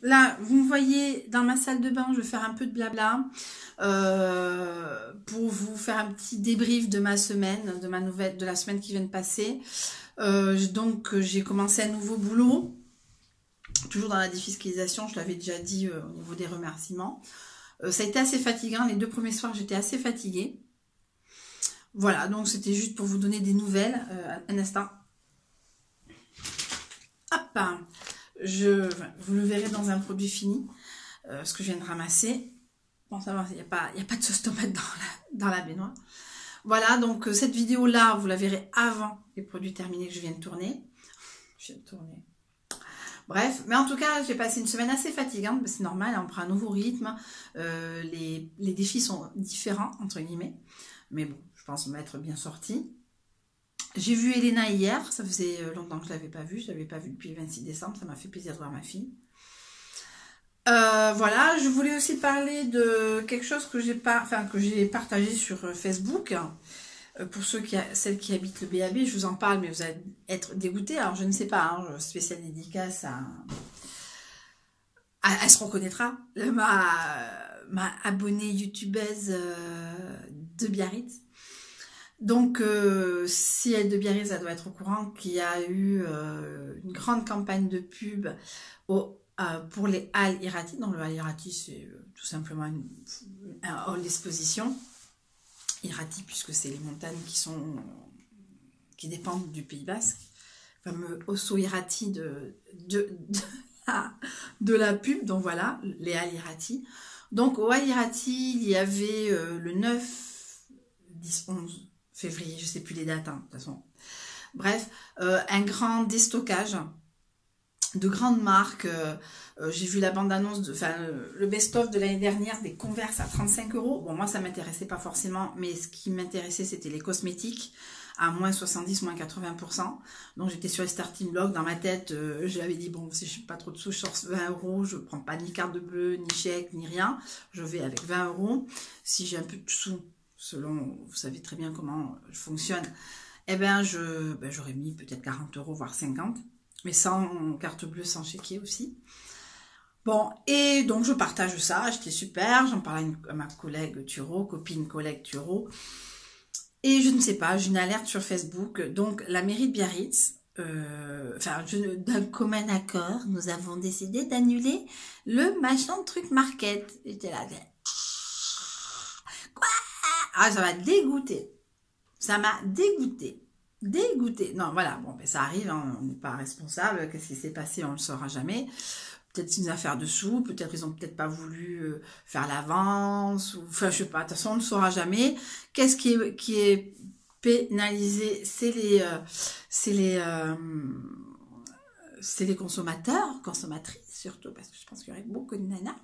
Là, vous me voyez dans ma salle de bain, je vais faire un peu de blabla pour vous faire un petit débrief de ma semaine, de la semaine qui vient de passer. Donc, j'ai commencé un nouveau boulot, toujours dans la défiscalisation, je l'avais déjà dit au niveau des remerciements. Ça a été assez fatigant, les 2 premiers soirs, j'étais assez fatiguée. Voilà, donc c'était juste pour vous donner des nouvelles. Un instant. Hop, vous le verrez dans un produit fini, ce que je viens de ramasser. Bon, ça va, il n'y a pas de sauce tomate dans la baignoire. Voilà, donc cette vidéo-là, vous la verrez avant les produits terminés que je viens de tourner. Bref, mais en tout cas, j'ai passé une semaine assez fatigante, c'est normal, on prend un nouveau rythme. Les défis sont différents, entre guillemets. Mais bon, je pense m'être bien sortie. J'ai vu Elena hier, ça faisait longtemps que je ne l'avais pas vue. Je ne l'avais pas vue depuis le 26 décembre, ça m'a fait plaisir de voir ma fille. Voilà, je voulais aussi parler de quelque chose que j'ai partagé sur Facebook. Pour celles qui habitent le BAB, je vous en parle, mais vous allez être dégoûtés. Alors, je ne sais pas, hein, spéciale dédicace elle se reconnaîtra. Ma abonnée youtubeuse de Biarritz. Donc, si elle est de Biarritz, elle doit être au courant qu'il y a eu une grande campagne de pub pour les halles Irati. Donc, le hall Irati, c'est tout simplement un hall d'exposition. Irati, puisque c'est les montagnes qui dépendent du Pays Basque. Le fameux Osso Irati de la pub. Donc, voilà, les halles Irati. Donc, au hall Irati, il y avait le 9, 10, 11... février, je ne sais plus les dates, hein, de toute façon. Bref, un grand déstockage de grandes marques. J'ai vu la bande-annonce, le best-of de l'année dernière des Converse à 35 €. Bon, moi, ça ne m'intéressait pas forcément, mais ce qui m'intéressait, c'était les cosmétiques à moins 70, moins 80%. Donc, j'étais sur les starting blocks. Dans ma tête, j'avais dit, bon, si je n'ai pas trop de sous, je sors 20 €. Je ne prends pas ni carte bleue, ni chèque, ni rien. Je vais avec 20 €. Si j'ai un peu de sous, selon, vous savez très bien comment je fonctionne, eh bien, j'aurais mis peut-être 40 €, voire 50, mais sans carte bleue, sans chéquier aussi. Bon, et donc je partage ça, j'étais super, j'en parlais à ma collègue Turo, collègue Turo, et je ne sais pas, j'ai une alerte sur Facebook, donc la mairie de Biarritz, d'un commun accord, nous avons décidé d'annuler le machin truc market. J'étais là, quoi? Ah, ça m'a dégoûté. Ça m'a dégoûté. Dégoûté. Non, voilà, bon, ben, ça arrive, hein, on n'est pas responsable. Qu'est-ce qui s'est passé, on ne le saura jamais. Peut-être c'est une affaire de sous, peut-être ils n'ont peut-être pas voulu faire l'avance, ou enfin, je sais pas, de toute façon, on ne le saura jamais. Qu'est-ce qui est pénalisé? C'est les consommateurs, consommatrices surtout, parce que je pense qu'il y aurait beaucoup de nanas.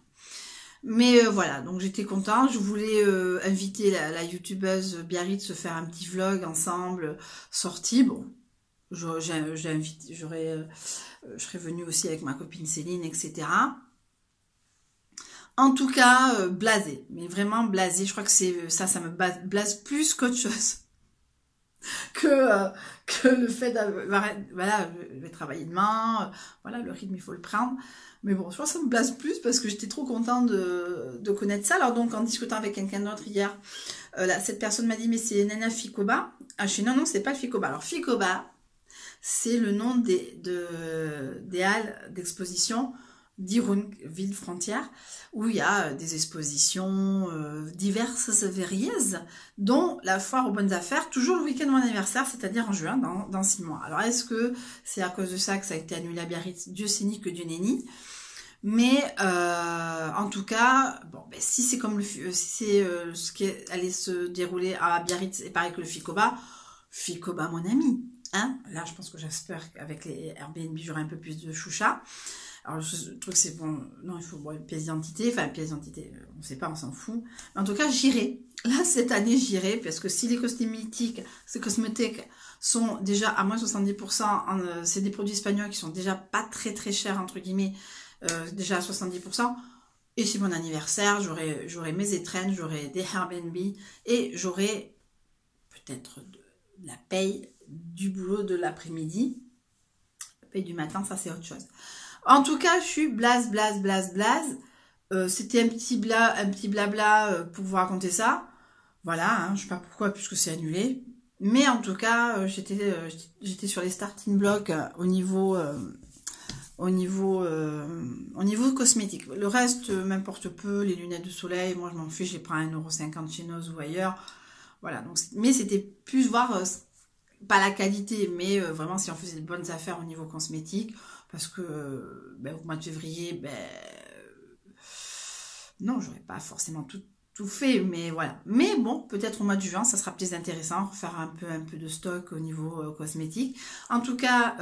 Mais voilà, donc j'étais contente, je voulais inviter la youtubeuse Biarritz se faire un petit vlog ensemble, sortie. Bon, je serais venue aussi avec ma copine Céline, etc. En tout cas, blasée, mais vraiment blasée. Je crois que ça me blase plus qu'autre chose. Que le fait d'avoir, voilà, je vais travailler demain, voilà, le rythme, il faut le prendre. Mais bon, je pense que ça me blase plus parce que j'étais trop contente de connaître ça. Alors donc, en discutant avec quelqu'un d'autre hier, cette personne m'a dit, mais c'est Nana Ficoba. Ah, je suis non, c'est pas le Ficoba. Alors, Ficoba, c'est le nom des halles d'exposition d'Irun, ville frontière, où il y a des expositions diverses et variées, dont la foire aux bonnes affaires, toujours le week-end de mon anniversaire, c'est-à-dire en juin, dans 6 mois. Alors, est-ce que c'est à cause de ça que ça a été annulé à Biarritz? Dieu sait ni que Dieu n'est ni. Mais en tout cas, bon, ben, si c'est comme si c'est ce qui allait se dérouler à Biarritz, c'est pareil que le Ficoba, mon ami. Hein, là, je pense que j'espère qu'avec les Airbnb, j'aurai un peu plus de choucha. Alors, le truc, c'est bon, non, il faut une pièce d'identité. Enfin, pièce d'identité, on ne sait pas, on s'en fout. Mais en tout cas, j'irai. Là, cette année, j'irai, parce que si les cosmétiques sont déjà à moins 70%, c'est des produits espagnols qui sont déjà pas très très chers, entre guillemets, déjà à 70%. Et c'est mon anniversaire, j'aurai mes étrennes, j'aurai des Airbnb, et j'aurai peut-être de la paye du boulot de l'après-midi. La paye du matin, ça c'est autre chose. En tout cas, je suis blaze. C'était un petit blabla pour vous raconter ça. Voilà, hein, je sais pas pourquoi, puisque c'est annulé. Mais en tout cas, j'étais sur les starting blocks au niveau cosmétique. Le reste m'importe peu, les lunettes de soleil, moi je m'en fiche, je les prends à 1,50 € chez Noz ou ailleurs. Voilà, donc, mais c'était plus voir, pas la qualité, mais vraiment si on faisait de bonnes affaires au niveau cosmétique, parce que au mois de février, non, j'aurais pas forcément tout fait, mais voilà. Mais bon, peut-être au mois de juin, ça sera plus intéressant, faire un peu de stock au niveau cosmétique. En tout cas,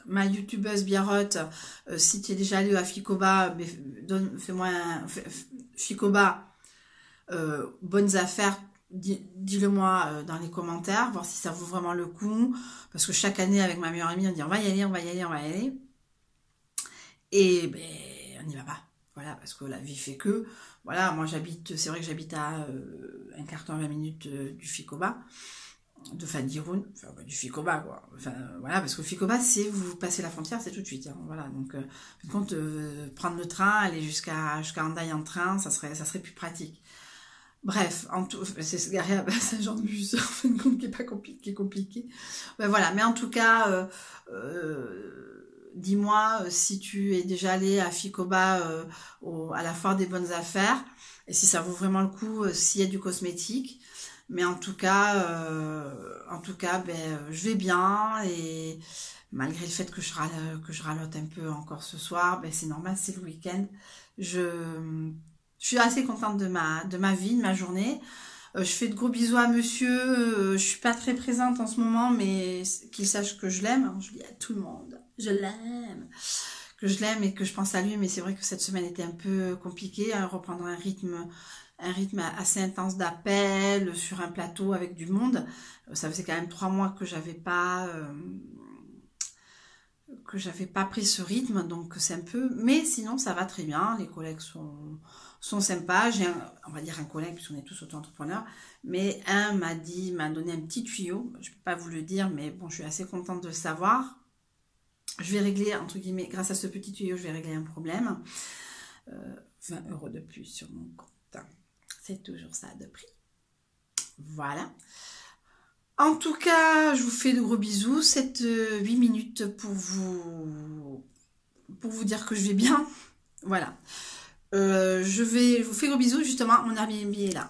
ma youtubeuse Biarotte, si tu es déjà allé à Ficoba, fais-moi Ficoba, bonnes affaires, dis-le moi dans les commentaires, voir si ça vaut vraiment le coup, parce que chaque année avec ma meilleure amie, on dit on va y aller, et on n'y va pas. Voilà, parce que la vie fait que, voilà, moi c'est vrai que j'habite à un quart d'heure, 20 minutes du Ficoba, de Fandiroun, enfin du Ficoba quoi, enfin voilà, parce que Ficoba c'est, vous passez la frontière, c'est tout de suite, hein, voilà, donc par contre, prendre le train, aller jusqu'à Hendaye en train, ça serait plus pratique. Bref, c'est se garer à Saint-Jean-de-Bus, en fin de compte, qui est compliqué. Voilà, mais en tout cas, dis-moi si tu es déjà allé à Ficoba, à la foire des bonnes affaires, et si ça vaut vraiment le coup, s'il y a du cosmétique. Mais en tout cas, je vais bien, et malgré le fait que je ralote un peu encore ce soir, c'est normal, c'est le week-end. Je suis assez contente de ma vie, de ma journée. Je fais de gros bisous à monsieur. Je suis pas très présente en ce moment, mais qu'il sache que je l'aime. Je dis à tout le monde, je l'aime. Que je l'aime et que je pense à lui. Mais c'est vrai que cette semaine était un peu compliquée. Reprendre un rythme assez intense d'appels sur un plateau avec du monde. Ça faisait quand même 3 mois que j'avais pas pris ce rythme, donc c'est un peu, mais sinon ça va très bien, les collègues sont sympas. J'ai on va dire un collègue, puisqu'on est tous auto-entrepreneurs, mais un m'a donné un petit tuyau, je peux pas vous le dire, mais bon, je suis assez contente de le savoir. Je vais régler, entre guillemets, grâce à ce petit tuyau, je vais régler un problème. 20 € de plus sur mon compte. C'est toujours ça de prix. Voilà. En tout cas, je vous fais de gros bisous. 8 minutes pour vous dire que je vais bien. Voilà. Je vous fais gros bisous. Justement, mon Airbnb est là.